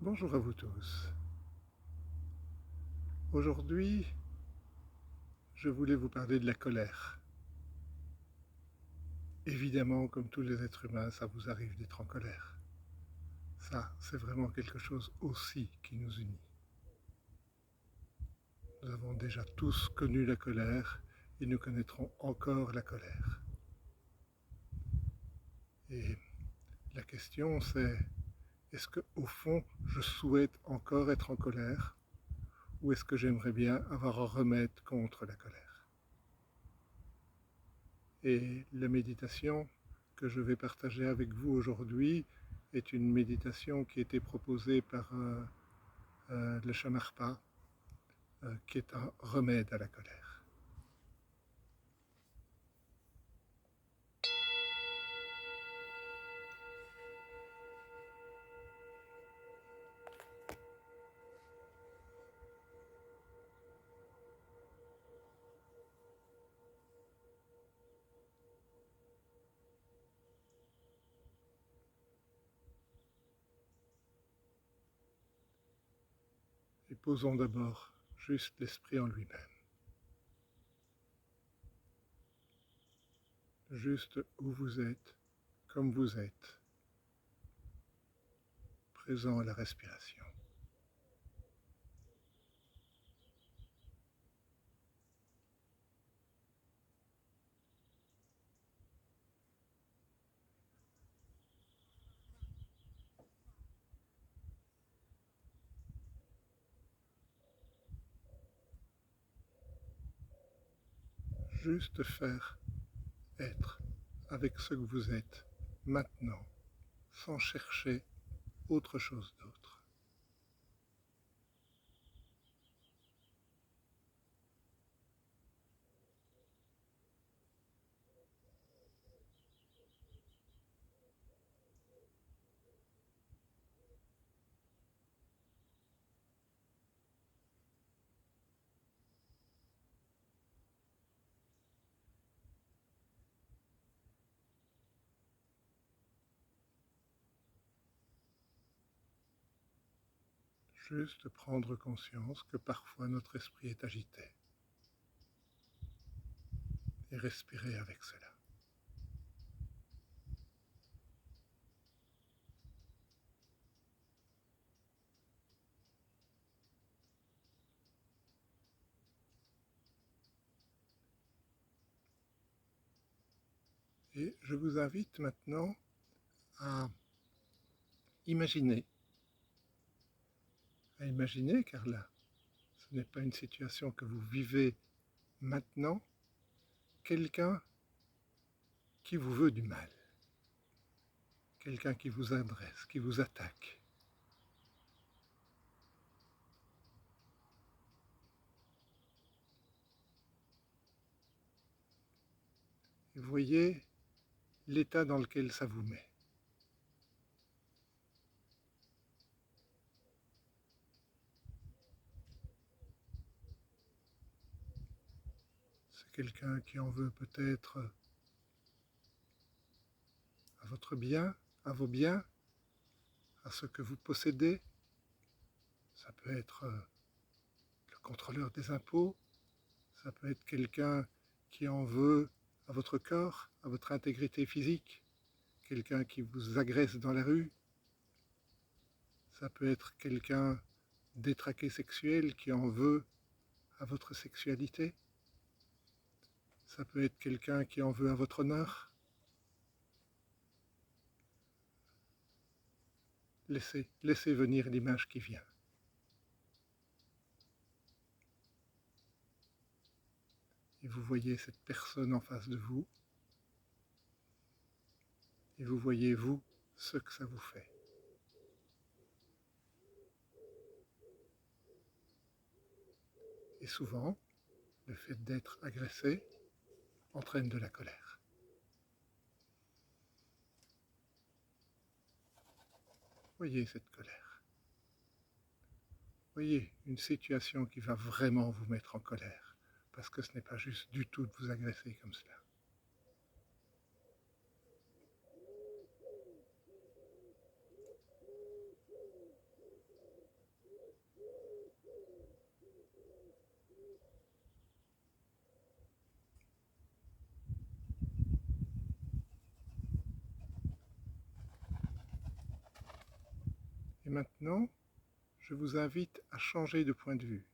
Bonjour à vous tous. Aujourd'hui, je voulais vous parler de la colère. Évidemment, comme tous les êtres humains, ça vous arrive d'être en colère. Ça, c'est vraiment quelque chose aussi qui nous unit. Nous avons déjà tous connu la colère et nous connaîtrons encore la colère. Et la question c'est, est-ce que au fond, je souhaite encore être en colère ou est-ce que j'aimerais bien avoir un remède contre la colère? Et la méditation que je vais partager avec vous aujourd'hui est une méditation qui a été proposée par le Shamarpa, qui est un remède à la colère. Et posons d'abord juste l'esprit en lui-même, juste où vous êtes, comme vous êtes, présent à la respiration. Juste faire être avec ce que vous êtes maintenant, sans chercher autre chose d'autre. Juste prendre conscience que parfois notre esprit est agité et respirer avec cela. Et je vous invite maintenant à imaginer, car là, ce n'est pas une situation que vous vivez maintenant, quelqu'un qui vous veut du mal, quelqu'un qui vous adresse, qui vous attaque. Et voyez l'état dans lequel ça vous met. C'est quelqu'un qui en veut peut-être à votre bien, à vos biens, à ce que vous possédez. Ça peut être le contrôleur des impôts, ça peut être quelqu'un qui en veut à votre corps, à votre intégrité physique, quelqu'un qui vous agresse dans la rue, ça peut être quelqu'un détraqué sexuel qui en veut à votre sexualité, ça peut être quelqu'un qui en veut à votre honneur. Laissez venir l'image qui vient. Et vous voyez cette personne en face de vous, et vous voyez vous ce que ça vous fait. Et souvent, le fait d'être agressé entraîne de la colère. Voyez cette colère. Voyez une situation qui va vraiment vous mettre en colère, parce que ce n'est pas juste du tout de vous agresser comme cela. Et maintenant, je vous invite à changer de point de vue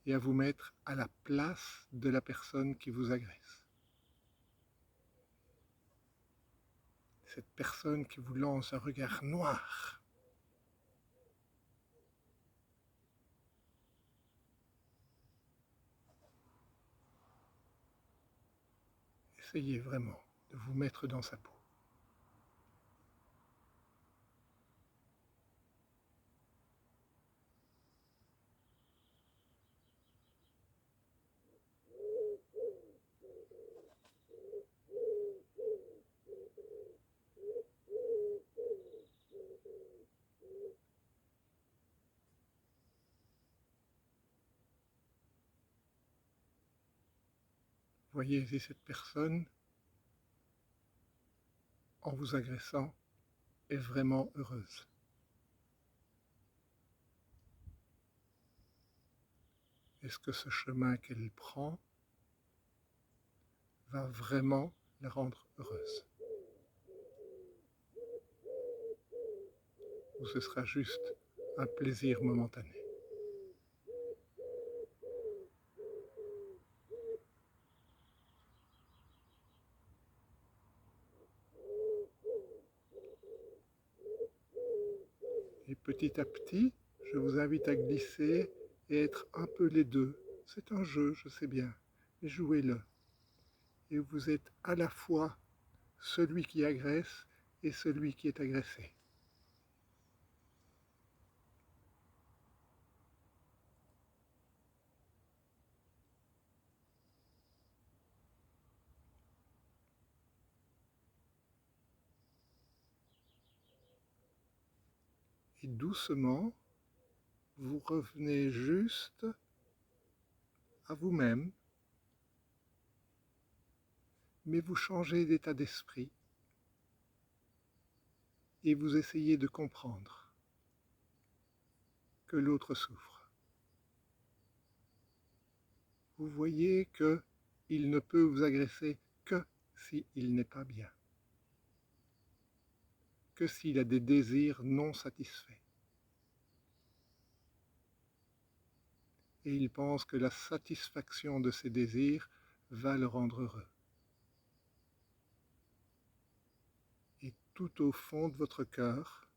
et à vous mettre à la place de la personne qui vous agresse. Cette personne qui vous lance un regard noir. Essayez vraiment de vous mettre dans sa peau. Voyez si cette personne, en vous agressant, est vraiment heureuse. Est-ce que ce chemin qu'elle prend va vraiment la rendre heureuse? Ou ce sera juste un plaisir momentané? Et petit à petit, je vous invite à glisser et être un peu les deux. C'est un jeu, je sais bien, mais jouez-le. Et vous êtes à la fois celui qui agresse et celui qui est agressé. Et doucement, vous revenez juste à vous-même, mais vous changez d'état d'esprit et vous essayez de comprendre que l'autre souffre. Vous voyez qu'il ne peut vous agresser que s'il n'est pas bien, que s'il a des désirs non satisfaits. Et il pense que la satisfaction de ses désirs va le rendre heureux. Et tout au fond de votre cœur,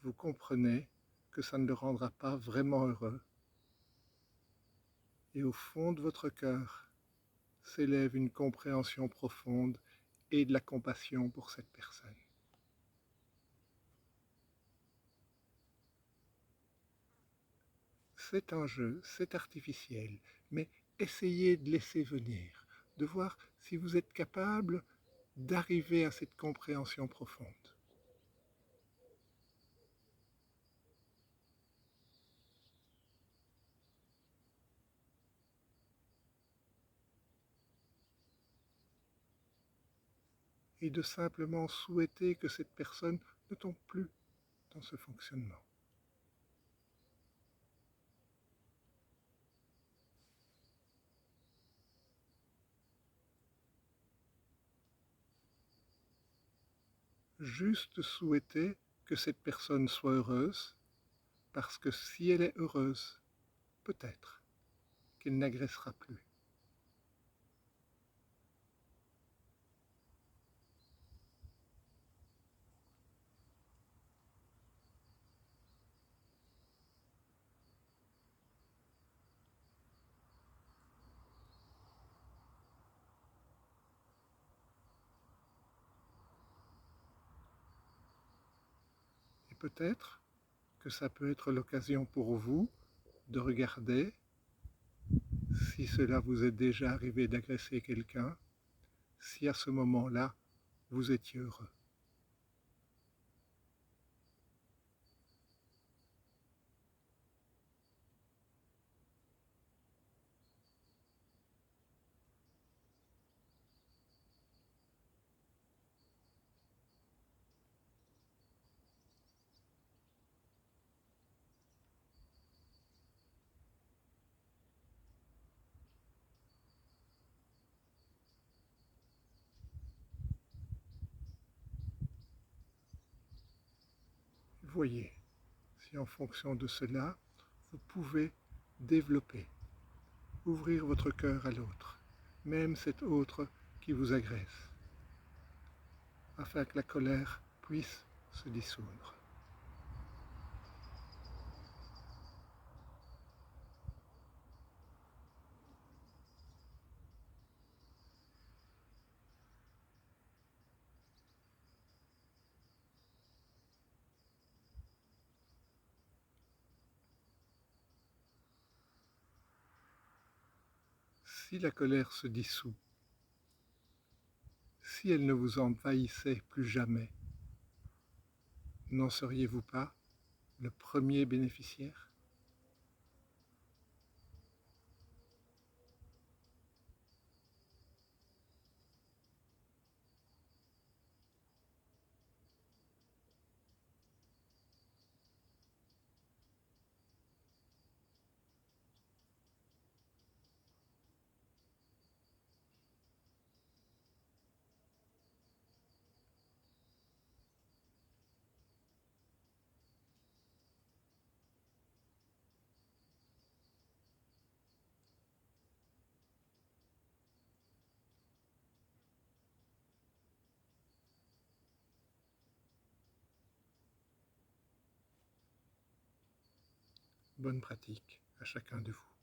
vous comprenez que ça ne le rendra pas vraiment heureux. Et au fond de votre cœur s'élève une compréhension profonde et de la compassion pour cette personne. C'est un jeu, c'est artificiel, mais essayez de laisser venir, de voir si vous êtes capable d'arriver à cette compréhension profonde. Et de simplement souhaiter que cette personne ne tombe plus dans ce fonctionnement. Juste souhaiter que cette personne soit heureuse, parce que si elle est heureuse, peut-être qu'elle n'agressera plus. Et peut-être que ça peut être l'occasion pour vous de regarder si cela vous est déjà arrivé d'agresser quelqu'un, si à ce moment-là, vous étiez heureux. voyez si en fonction de cela, vous pouvez développer, ouvrir votre cœur à l'autre, même cet autre qui vous agresse, afin que la colère puisse se dissoudre. Si la colère se dissout, si elle ne vous envahissait plus jamais, n'en seriez-vous pas le premier bénéficiaire? Bonne pratique à chacun de vous.